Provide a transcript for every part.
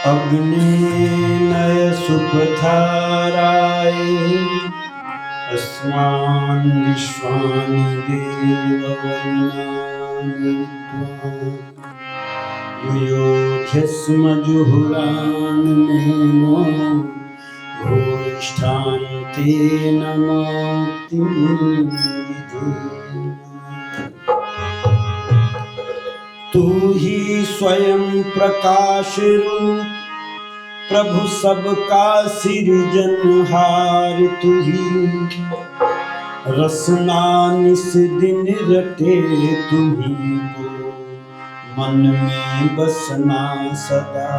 अग्निनय सुपथाराय अस्मान् विश्वानि देववर्णानि युयोध्यस्म जुहुरान्नेनो भूष्ठान्तेन मुक्तिं विधे। तू ही स्वयं प्रकाश रूप प्रभु सबका सिरजनहार, तू ही रसना निस दिन रटे, तू ही को मन में बसना सदा,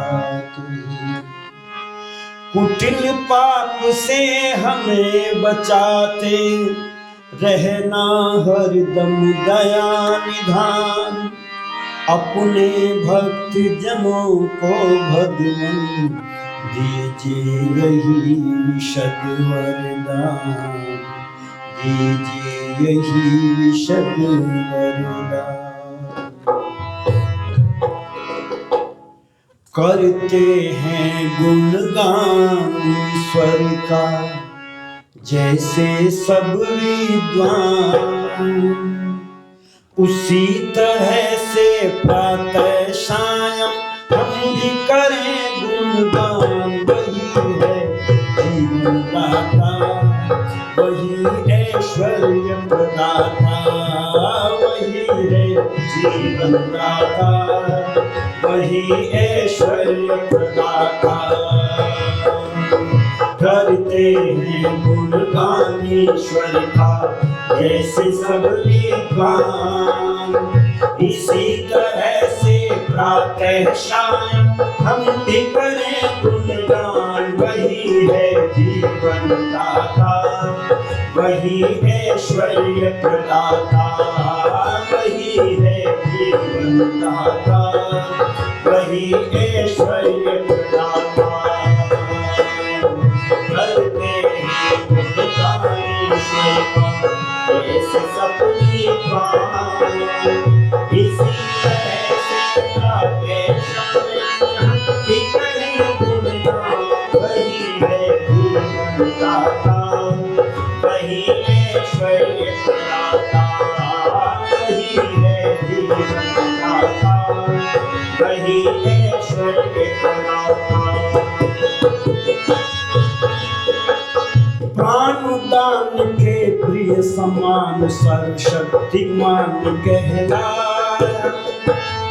तू ही कुटिल पाप से हमें बचाते रहना हरदम दया निधान। अपने भक्त जनों को भगवान दीजिए यही विशद वरदान, दीजिए यही विशद वरदान। करते हैं गुणगान ईश्वर का जैसे सब विद्वान, उसी तरह से प्रातः सायं हम भी करें गुणगान। वही है जीवन दाता, वही ऐश्वर्य प्रदाता, वही है जीवन दाता, वही ऐश्वर्य प्रदाता। करते हैं गुणगान ईश्वर का जैसे सब विद्वान, इसी तरह से प्रातः शाम हम भी करें गुणगान। वही है जीवन दाता, वही ऐश्वर्य प्रदाता, वही है जीवन दाता, वही ऐश्वर्य प्रदाता। करते हैं गुणगान ईश्वर का जैसे सब विद्वान, इसी तरह से प्रातः शाम हम भी करें गुणगान। वही है जीवन दाता, वही ऐश्वर्य प्रदाता, वही है जीवन दाता, वही ऐश्वर्य प्रदाता। प्राणदान के प्रिय समान सर्वशक्तिमान कहलाया,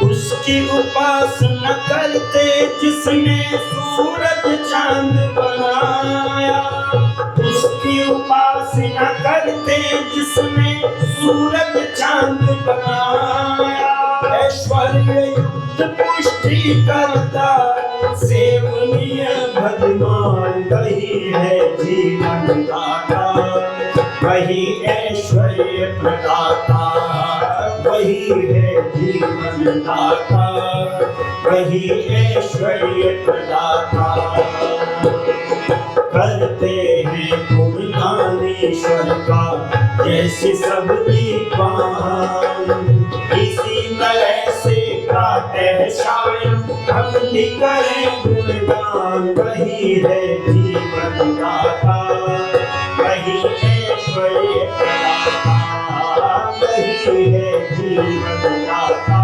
उसकी उपासना करते जिसने सूरज चांद बनाया, उसकी उपासना करते जिसने सूरज चांद बनाया। ऐश्वर्य युक्त पुष्टि करता सेवनीय भगवान, वही है जीवन दाता, वही ऐश्वर्य प्रदाता, वही है जीवन दाता, वही ऐश्वर्य प्रदाता। करते हैं गुणगान ईश्वर का जैसे सब विद्वान, इसी तरह से प्रातः शाम हम भी करें गुणगान। वही है जीवन दाता, वही ऐश्वर्य प्रदाता, वही है जीवन दाता,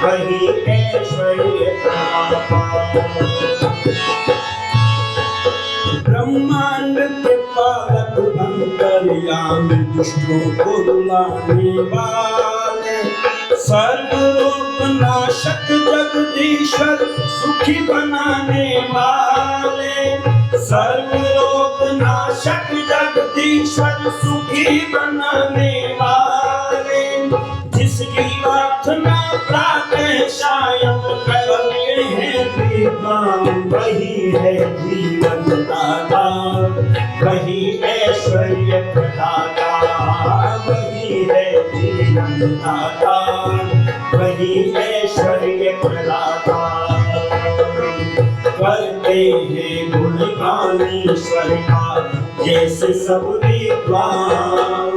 वही ऐश्वर्य प्रदाता। ब्रह्मांड के पालक अंतर्यामी दुष्टों को रुलाने वाले, सर्वरोग नाशक जगदीश्वर सुखी बनाने वाले, सर्वरोग नाशक जगदीश्वर सुखी बनाने वाले। जिसकी प्रार्थना प्रातः शाम जीवन दाता, वही ऐश्वर्य प्रदाता। करते हैं गुणगान ईश्वर का जैसे सब विद्वान,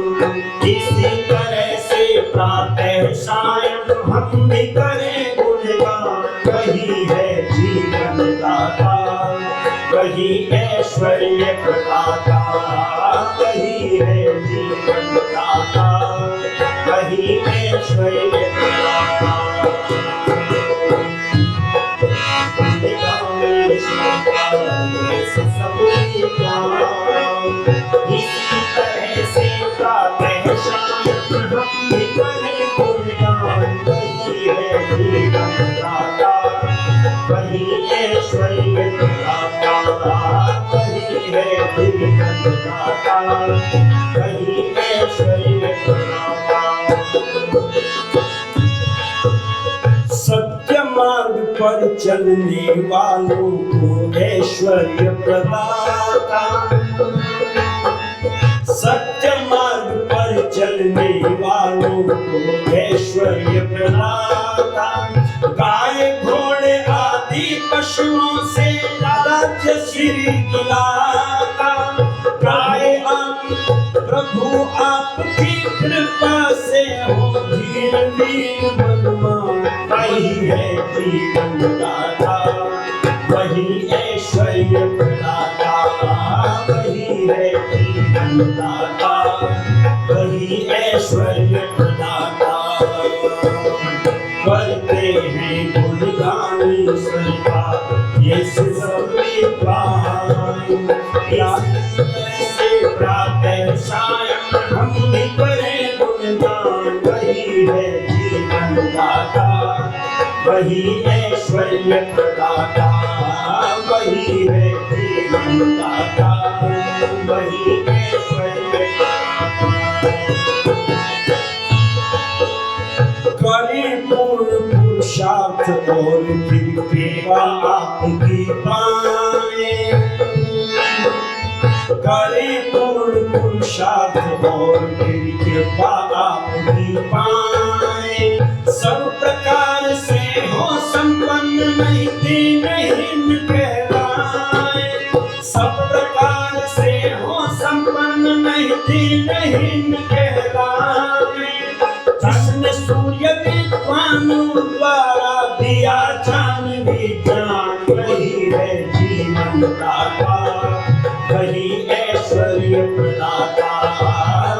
इसी तरह से प्रातः सायं हम भी करें गुणगान। वही है जीवन दाता, वही ऐश्वर्य प्रदाता, वही है जीवन दाता, वही ऐश्वर्य प्रदाता। इसी तरह से प्रातः सायं हम भी करें गुणगान। वही है जीवन दाता, वही ऐश्वर्य प्रदाता, वही है जीवन दाता, वही ऐश्वर्य प्रदाता। सत्य मार्ग पर चलने वालों को ऐश्वर्य प्रदाता, सत्य मार्ग पर चलने वालों को ऐश्वर्य प्रदाता। गाय घोड़े आदि पशुओं से राज्य श्री दिलाता। गाय प्रभु आपकी कृपा से हो धीर वीर बलवान। वही है जीवन दाता, वही ऐश्वर्य प्रदाता, वही है जीवन दाता, वही ऐश्वर्य प्रदाता। करते हैं गुणगान ईश्वर का ये सब विद्वान, से प्रातः सायं हम भी करें गुणगान। वही है जीवन दाता, वही ऐश्वर्य प्रदाता, वही है जीवन दाता, वही ऐश्वर्य प्रदाता। करें पूर्ण पुरुषार्थ और फिर कृपा आपकी पाएं। करें पूर्ण पुरुषार्थ और फिर कृपा आपकी पाएं। सब प्रकार से हो संपन्न नहीं दीनहीन कहलाए। सब प्रकार से हो संपन्न नहीं दीनहीन कहलाए। जिसने सूर्य विद्वानों द्वारा दिया जान विज्ञान। वही है जीवन दाता, वही ऐश्वर्य प्रदाता,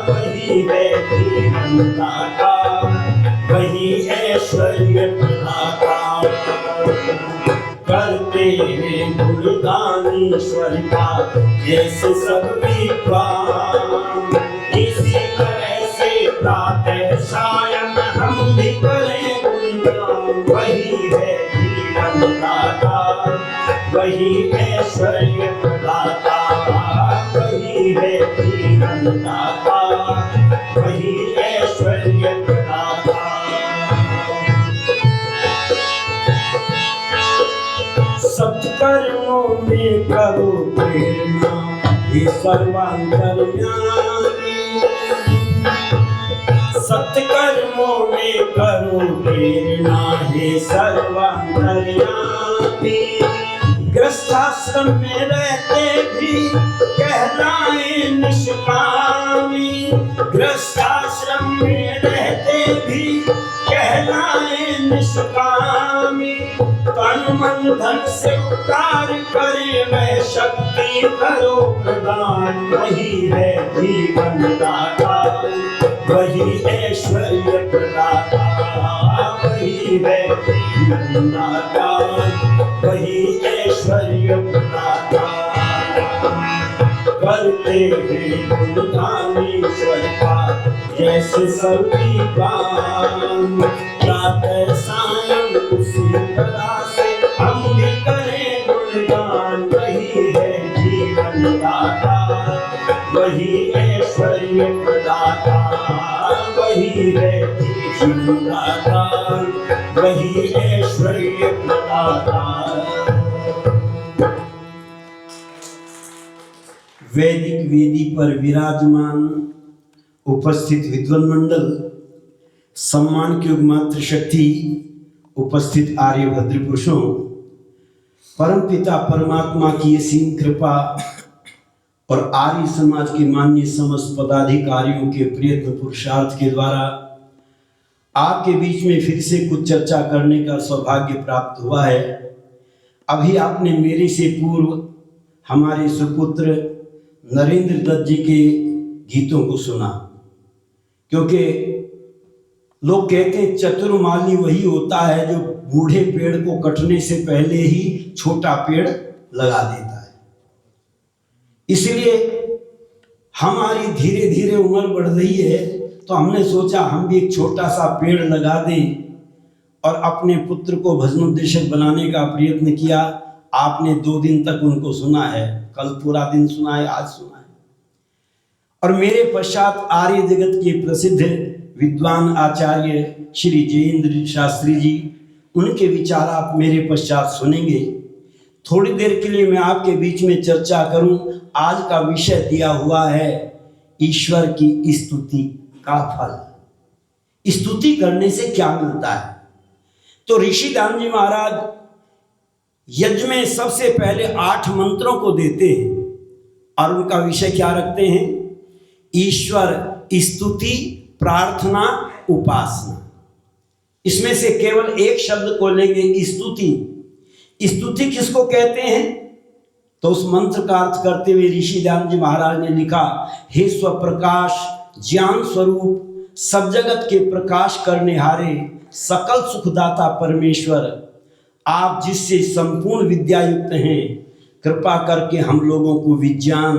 वही है जीवन दाता, वही ऐश्वर्य प्रदाता। करते हैं गुणगान ईश्वर का जैसे सब विद्वान, इसी तरह से प्रातः सायं हम भी करें गुणगान। वही है जीवन दाता, वही ऐश्वर्य प्रदाता, वही है जीवन दाता, वही ऐश्वर्य प्रदाता। सत्कर्मों में करो प्रेरणा ये सर्वांतर्यामी। सत्कर्मों में करो प्रेरणा हे सर्वांतर्यामी। गृहस्थाश्रम में रहते भी कहलाए निष्कामी। गृहस्थाश्रम में रहते भी कहलाए निष्कामी। तन मन धन से उपकार करे वह शक्ति करो प्रदान। वही है जीवन दाता, वही ऐश्वर्य प्रदाता, वही है जीवन दाता, वही ऐश्वर्य प्रदाता। करते हैं गुणगान ईश्वर का जैसे सब विद्वान। प्रातः सायं उसी तरह से हम भी करें गुणगान। वही है जीवन दाता, वही ऐश्वर्य प्रदाता, वही है जीवन दाता, वही ऐश्वर्य प्रदाता। वैदिक वेदी पर विराजमान उपस्थित विद्वान मंडल, सम्मान की मात्र शक्ति उपस्थित आर्यभद्र पुरुषों, परमपिता परमात्मा की असीम कृपा और आर्य समाज के मान्य समस्त पदाधिकारियों के प्रयत्न पुरुषार्थ के द्वारा आपके बीच में फिर से कुछ चर्चा करने का सौभाग्य प्राप्त हुआ है। अभी आपने मेरे से पूर्व हमारे सुपुत्र नरेंद्र दत्त जी के गीतों को सुना, क्योंकि लोग कहते हैं चतुर्माली वही होता है जो बूढ़े पेड़ को कटने से पहले ही छोटा पेड़ लगा देता है। इसलिए हमारी धीरे धीरे उम्र बढ़ रही है, तो हमने सोचा हम भी एक छोटा सा पेड़ लगा दें और अपने पुत्र को भजनोपदेशक बनाने का प्रयत्न किया। आपने 2 दिन तक उनको सुना है, कल पूरा दिन सुना है, आज सुना है। और मेरे पश्चात आर्य जगत के प्रसिद्ध विद्वान आचार्य श्री जयेंद्र शास्त्री जी, उनके विचार आप मेरे पश्चात सुनेंगे। थोड़ी देर के लिए मैं आपके बीच में चर्चा करूं। आज का विषय दिया हुआ है ईश्वर की स्तुति का फल। स्तुति करने से क्या मिलता है? तो ऋषि दान जी महाराज यज्ञ में सबसे पहले 8 मंत्रों को देते हैं और उनका विषय क्या रखते हैं? ईश्वर स्तुति, प्रार्थना, उपासना। इसमें से केवल एक शब्द को लेंगे, स्तुति। स्तुति किसको कहते हैं? तो उस मंत्र का अर्थ करते हुए ऋषि दान जी महाराज ने लिखा, हे स्वप्रकाश ज्ञान स्वरूप सब जगत के प्रकाश करने हारे सकल सुखदाता परमेश्वर, आप जिससे संपूर्ण विद्या युक्त हैं, कृपा करके हम लोगों को विज्ञान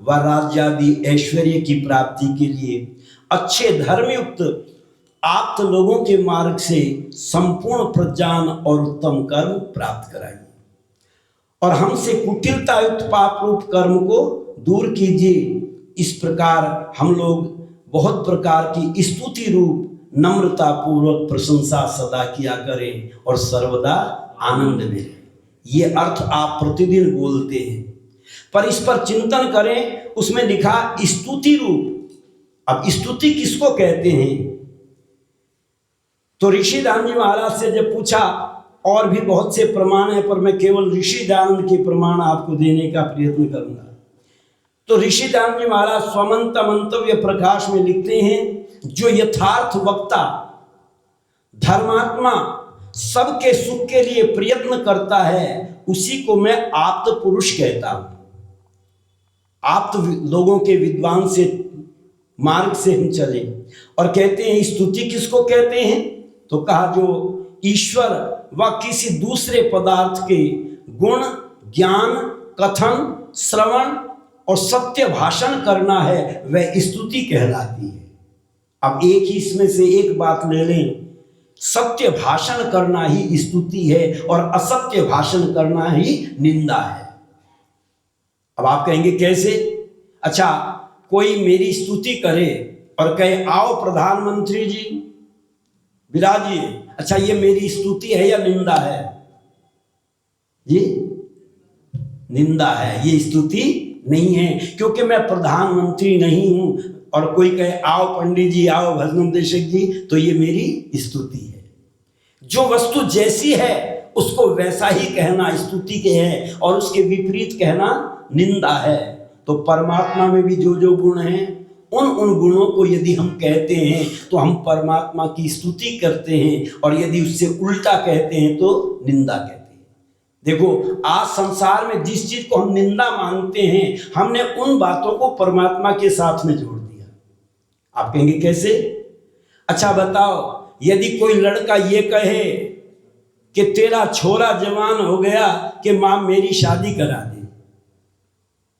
व राज्यादि ऐश्वर्य की प्राप्ति के लिए अच्छे धर्मयुक्त आप्त लोगों के मार्ग से संपूर्ण प्रज्ञान और उत्तम कर्म प्राप्त कराइए और हमसे कुटिलता युक्त पाप रूप कर्म को दूर कीजिए। इस प्रकार हम लोग बहुत प्रकार की स्तुति रूप नम्रता पूर्वक प्रशंसा सदा किया करें और सर्वदा आनंद में रहें। ये अर्थ आप प्रतिदिन बोलते हैं, पर इस पर चिंतन करें। उसमें लिखा स्तुति रूप। अब स्तुति किसको कहते हैं? तो ऋषि दान जी महाराज से जब पूछा, और भी बहुत से प्रमाण है, पर मैं केवल ऋषि दान के प्रमाण आपको देने का प्रयत्न करूंगा। तो ऋषि दान जी महाराज स्वमंत मंतव्य प्रकाश में लिखते हैं, जो यथार्थ वक्ता धर्मात्मा सबके सुख के लिए प्रयत्न करता है, उसी को मैं आप्त पुरुष कहता हूं। आप्त लोगों के विद्वान से मार्ग से हम चले। और कहते हैं स्तुति किसको कहते हैं? तो कहा जो ईश्वर व किसी दूसरे पदार्थ के गुण, ज्ञान, कथन, श्रवण और सत्य भाषण करना है, वह स्तुति कहलाती है। अब एक ही इसमें से एक बात ले लें, सत्य भाषण करना ही स्तुति है और असत्य भाषण करना ही निंदा है। अब आप कहेंगे कैसे? अच्छा, कोई मेरी स्तुति करे और कहे आओ प्रधानमंत्री जी विराजिए, अच्छा ये मेरी स्तुति है या निंदा है? ये निंदा है, ये स्तुति नहीं है, क्योंकि मैं प्रधानमंत्री नहीं हूं। और कोई कहे आओ पंडित जी, आओ भजनोपदेशक जी, तो ये मेरी स्तुति है। जो वस्तु जैसी है उसको वैसा ही कहना स्तुति के है और उसके विपरीत कहना निंदा है। तो परमात्मा में भी जो जो गुण हैं, उन गुणों को यदि हम कहते हैं तो हम परमात्मा की स्तुति करते हैं, और यदि उससे उल्टा कहते हैं तो निंदा कहते हैं। देखो, आज संसार में जिस चीज को हम निंदा मानते हैं, हमने उन बातों को परमात्मा के साथ में जोड़ दिया। आप कहेंगे कैसे? अच्छा बताओ, यदि कोई लड़का ये कहे कि तेरा छोरा जवान हो गया कि माँ मेरी शादी करा दे,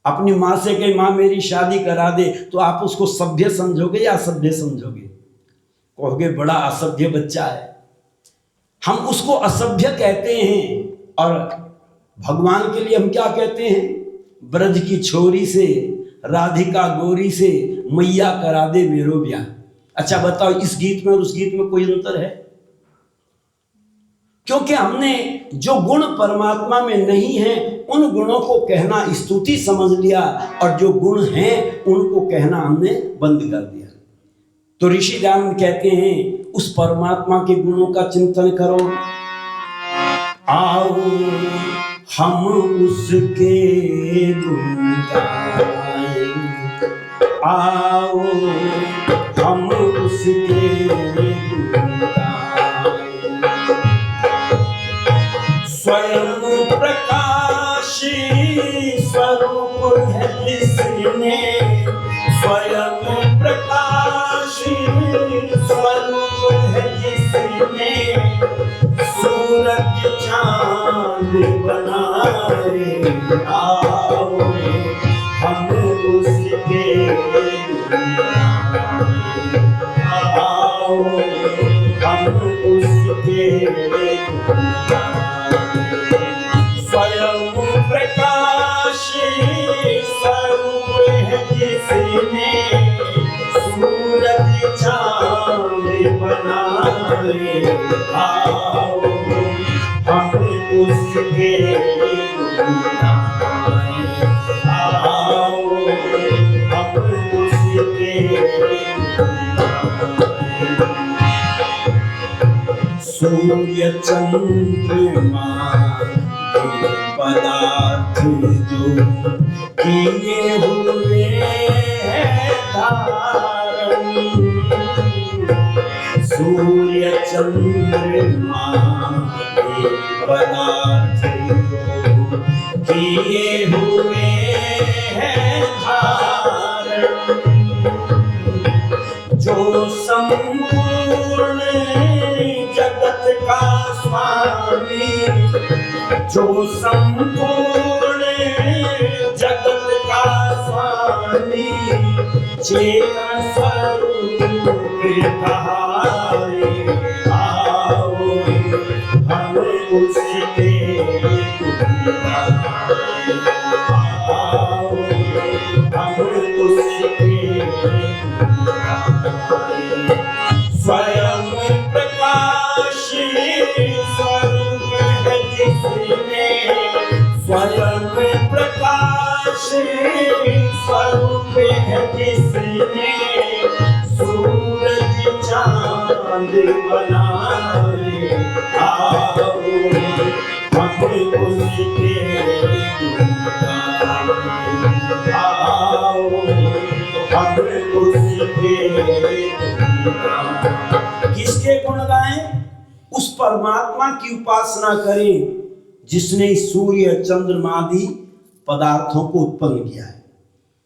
अपनी माँ से कहे माँ मेरी शादी करा दे, तो आप उसको सभ्य समझोगे या असभ्य समझोगे? कहोगे बड़ा असभ्य बच्चा है। हम उसको असभ्य कहते हैं। और भगवान के लिए हम क्या कहते हैं? ब्रज की छोरी से, राधिका गोरी से मैया करा दे मेरो ब्याह। अच्छा बताओ, इस गीत में और उस गीत में कोई अंतर है? क्योंकि हमने जो गुण परमात्मा में नहीं है, उन गुणों को कहना स्तुति समझ लिया, और जो गुण हैं उनको कहना हमने बंद कर दिया। तो ऋषि दान कहते हैं उस परमात्मा के गुणों का चिंतन करो। आओ हम उसके गुण गाएं, आओ हम उसके गुण गाएं। स्वयं प्रकाशी स्वरूप है जिसने, स्वयं प्रकाशी स्वरूप है जिसने, सूरज चांद बनाए। आओ हम उसके गुण गाएं, आओ हम उसके गुण गाएं। स्वयं प्रकाशी स्वरूप है जिसने, सूरज चांद बनाए। आओ हम उसके गुण गाएं, आओ हम उसके गुण गाएं। सूर्य चंद्रमा के पदार्थ जो किए हुए हैं धारण, सूर्य चंद्रमा के पदार्थ जो किए हुए हैं धारण, जो संपूर्ण जगत का स्वामी, जो संपूर्ण जगत का स्वामी, चेतन स्वरूप कहाए। आओ हम उसके गुण गाएं, आओ हम उसके गुण गाएं। स्वयं प्रकाशी स्वरूप है जिसने, स्वयं प्रकाशी स्वरूप है जिसने, सूरज चांद बनाए। आओ हम उसके गुण गाएं, आओ हम उसके गुण गाएं। किसके गुण गाएं? उस परमात्मा की उपासना करें जिसने सूर्य चंद्रमा आदि पदार्थों को उत्पन्न किया है।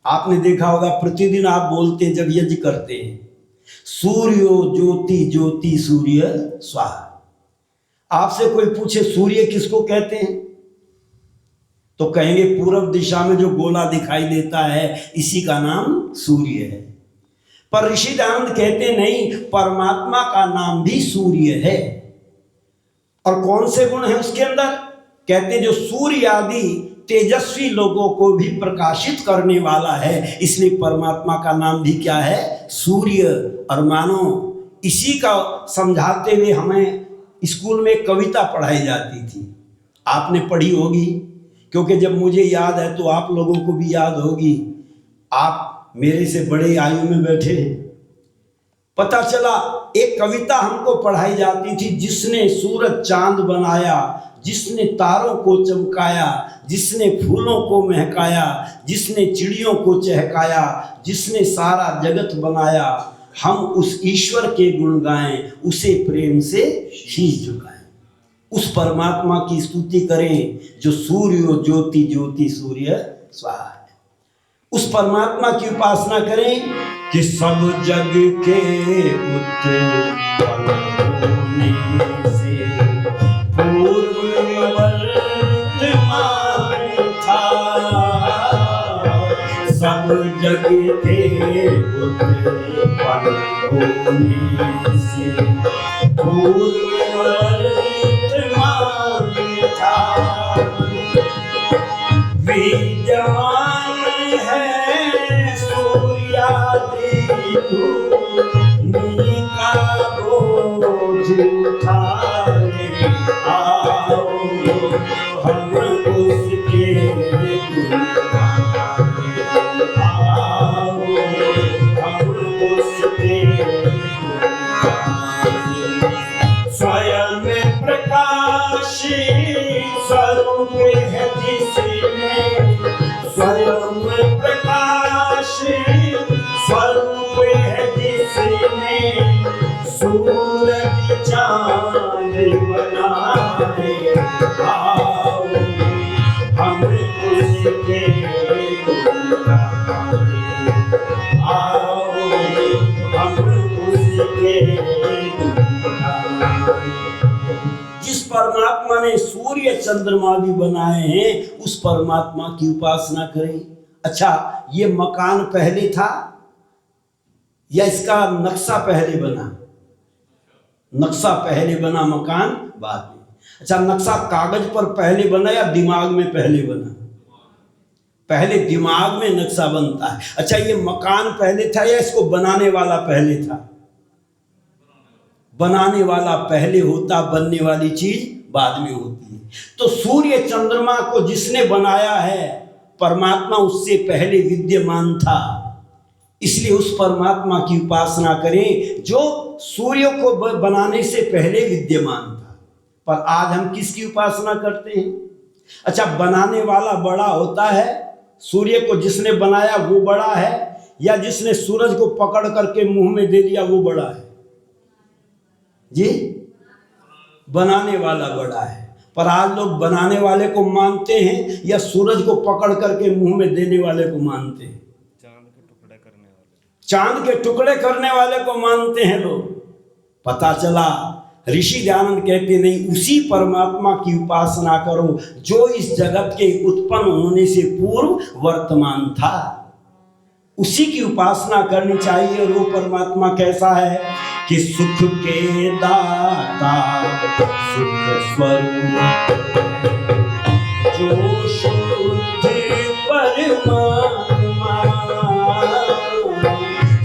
आपने देखा होगा प्रतिदिन आप बोलते जब यज्ञ करते हैं, सूर्यो ज्योति ज्योति सूर्य स्वाहा। आपसे कोई पूछे सूर्य किसको कहते हैं तो कहेंगे पूर्व दिशा में जो गोला दिखाई देता है इसी का नाम सूर्य है। पर ऋषि दयानंद कहते नहीं, परमात्मा का नाम भी सूर्य है। और कौन से गुण है उसके अंदर? कहते जो सूर्य आदि तेजस्वी लोगों को भी प्रकाशित करने वाला है, इसलिए परमात्मा का नाम भी क्या है? सूर्य। और मानो इसी का समझाते हुए हमें स्कूल में कविता पढ़ाई जाती थी, आपने पढ़ी होगी, क्योंकि जब मुझे याद है तो आप लोगों को भी याद होगी। आप मेरे से बड़े आयु में बैठे हैं। पता चला एक कविता हमको पढ़ाई जाती थी, जिसने सूरज चांद बनाया, जिसने तारों को चमकाया, जिसने फूलों को महकाया, जिसने चिड़ियों को चहकाया, जिसने सारा जगत बनाया, हम उस ईश्वर के गुण गाएं, उसे प्रेम से शीश झुकाएं। उस परमात्मा की स्तुति करें जो सूर्य ज्योति ज्योति सूर्य स्वाहा है। उस परमात्मा की उपासना करें कि सब जग के उत्पन्न होने से पूर्व वर्तमान था, सब जग के उत्पन्न होने से पूर्व वर्तमान था। विद्यमान है सूर्यादि नीका बोझ उठाए। आओ हम उसके गुण गाएं, आओ हम उसके गुण गाएं। स्वरूप है जिसमें स्वयं प्रकाश, स्वरूप है जिसमें सूरज चांद बनाए। आओ हम उसके आओ हम उसके। जिस परमात्मा ने सूर्य चंद्रमा भी बनाए हैं उस परमात्मा की उपासना करें। अच्छा, ये मकान पहले था या इसका नक्शा पहले बना? नक्शा पहले बना, मकान बाद में। अच्छा, नक्शा कागज पर पहले बना या दिमाग में पहले बना? पहले दिमाग में नक्शा बनता है। अच्छा, ये मकान पहले था या इसको बनाने वाला पहले था? बनाने वाला पहले होता, बनने वाली चीज बाद में होती है। तो सूर्य चंद्रमा को जिसने बनाया है परमात्मा उससे पहले विद्यमान था, इसलिए उस परमात्मा की उपासना करें जो सूर्य को बनाने से पहले विद्यमान था। पर आज हम किसकी उपासना करते हैं? अच्छा, बनाने वाला बड़ा होता है, सूर्य को जिसने बनाया वो बड़ा है, या जिसने सूरज को पकड़ करके मुंह में दे दिया वो बड़ा है? जी, बनाने वाला बड़ा है। पर आज लोग बनाने वाले को मानते हैं या सूरज को पकड़ करके मुंह में देने वाले को मानते हैं? चांद के टुकड़े करने वाले को मानते हैं लोग। पता चला ऋषि दयानंद कहते नहीं, उसी परमात्मा की उपासना करो जो इस जगत के उत्पन्न होने से पूर्व वर्तमान था। उसी की उपासना करनी चाहिए। और वो परमात्मा कैसा है कि सुख के दाता, सुख स्वरूप, जो शुद्ध परमात्मा,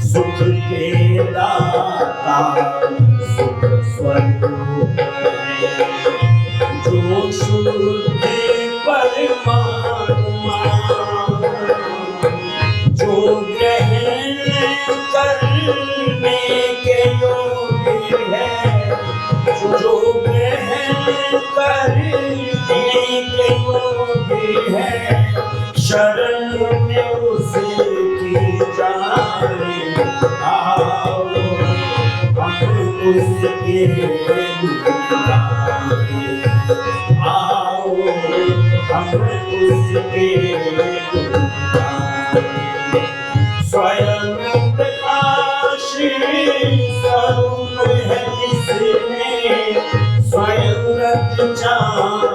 सुख के दाता, सुख स्वरूप है, जो शुद्ध परमात्मा, जो ग्रहण करने के योग्य है, जो ग्रहण करने के योग्य है, शरण में उसकी जाए। आओ हम उसके आओ हम उसके स्वयं प्रकाश, स्वरूप है जिसने स्वयं रत चांद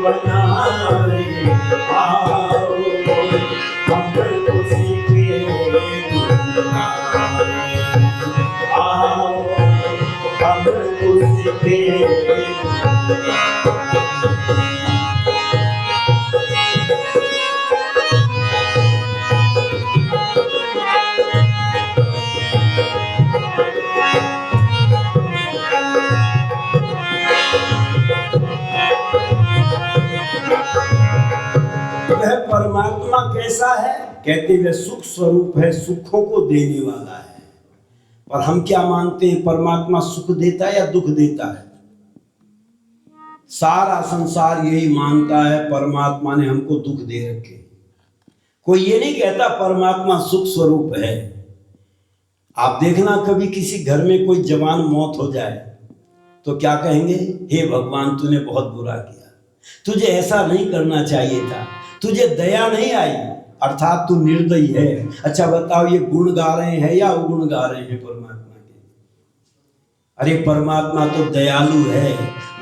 बनाए। आओ हम उसके आओ हम उसके। वह परमात्मा कैसा है? कहते वह सुख स्वरूप है, सुखों को देने वाला है। पर हम क्या मानते हैं, परमात्मा सुख देता है या दुख देता है? सारा संसार यही मानता है परमात्मा ने हमको दुख दे रखे। कोई ये नहीं कहता परमात्मा सुख स्वरूप है। आप देखना कभी किसी घर में कोई जवान मौत हो जाए तो क्या कहेंगे? हे भगवान तूने बहुत बुरा किया, तुझे ऐसा नहीं करना चाहिए था, तुझे दया नहीं आई, अर्थात तू निर्दयी है। अच्छा बताओ, ये गुण गा रहे हैं या अवगुण गा रहे हैं परमात्मा के? अरे परमात्मा तो दयालु है,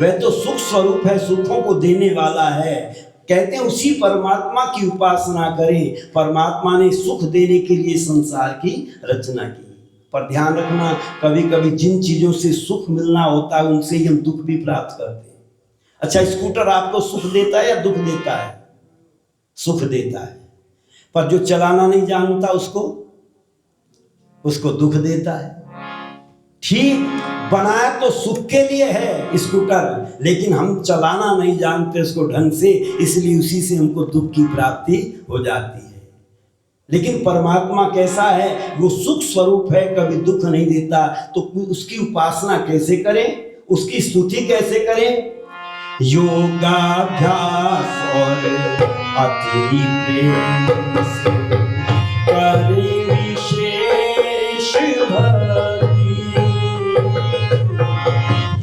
वह तो सुख स्वरूप है, सुखों को देने वाला है। कहते हैं उसी परमात्मा की उपासना करें। परमात्मा ने सुख देने के लिए संसार की रचना की। पर ध्यान रखना, कभी कभी जिन चीजों से सुख मिलना होता है उनसे ही हम दुख भी प्राप्त करते हैं। अच्छा, स्कूटर आपको सुख देता है या दुख देता है? सुख देता है। पर जो चलाना नहीं जानता उसको दुख देता है। ठीक, बनाया तो सुख के लिए है स्कूटर, लेकिन हम चलाना नहीं जानते उसको ढंग से, इसलिए उसी से हमको दुख की प्राप्ति हो जाती है। लेकिन परमात्मा कैसा है? वो सुख स्वरूप है, कभी दुख नहीं देता। तो उसकी उपासना कैसे करें, उसकी स्तुति कैसे करें? योगाभ्यास और अति प्रेम से करे विशेष भक्ति।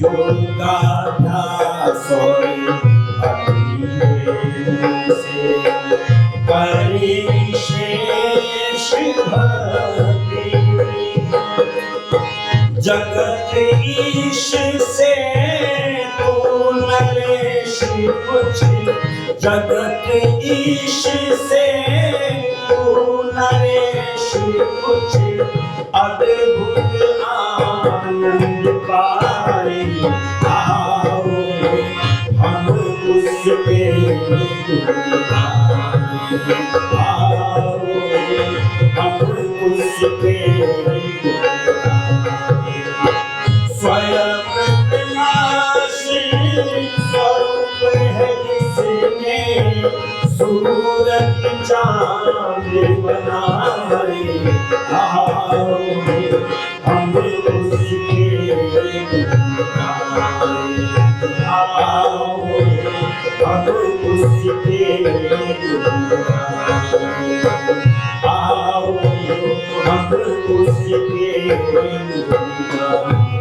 योगाभ्यास और अति प्रेम से करे विशेष भक्ति। जगत ईश से तो नरेश कुछ, जगत ईश से तो नरेश कुछ, अद्भुत आनंद पाए। आओ हम उसके गुण गाएं, आओ हम उसके स्वयं विनाशी स्वरूप है जिसने सूरज चांद बनाए। आओ हम उसके गुण गाएं, आओ हम उसके गुण गाएं, आओ हम उसके गुण गाएं।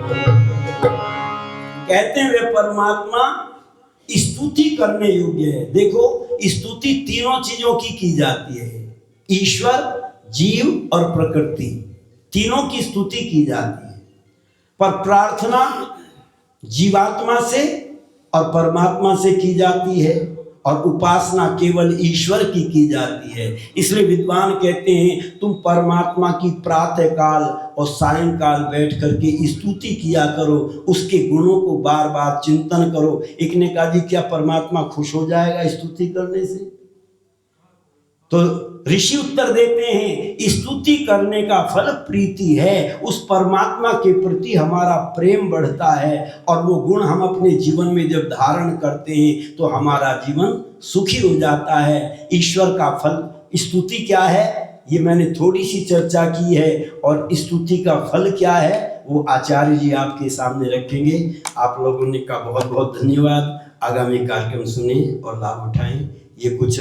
कहते हैं वे परमात्मा स्तुति करने योग्य है। देखो, स्तुति तीनों चीजों की जाती है, ईश्वर, जीव और प्रकृति, तीनों की स्तुति की जाती है। पर प्रार्थना जीवात्मा से और परमात्मा से की जाती है और उपासना केवल ईश्वर की जाती है। इसलिए विद्वान कहते हैं तुम परमात्मा की प्रातः काल और सायंकाल बैठ करके स्तुति किया करो, उसके गुणों को बार बार चिंतन करो। एक ने कहा जी क्या परमात्मा खुश हो जाएगा स्तुति करने से? तो ऋषि उत्तर देते हैं स्तुति करने का फल प्रीति है। उस परमात्मा के प्रति हमारा प्रेम बढ़ता है और वो गुण हम अपने जीवन में जब धारण करते हैं तो हमारा जीवन सुखी हो जाता है। ईश्वर का फल स्तुति क्या है ये मैंने थोड़ी सी चर्चा की है, और स्तुति का फल क्या है वो आचार्य जी आपके सामने रखेंगे। आप लोगों ने का बहुत बहुत धन्यवाद। आगामी कार्यक्रम सुने और लाभ उठाएं। ये कुछ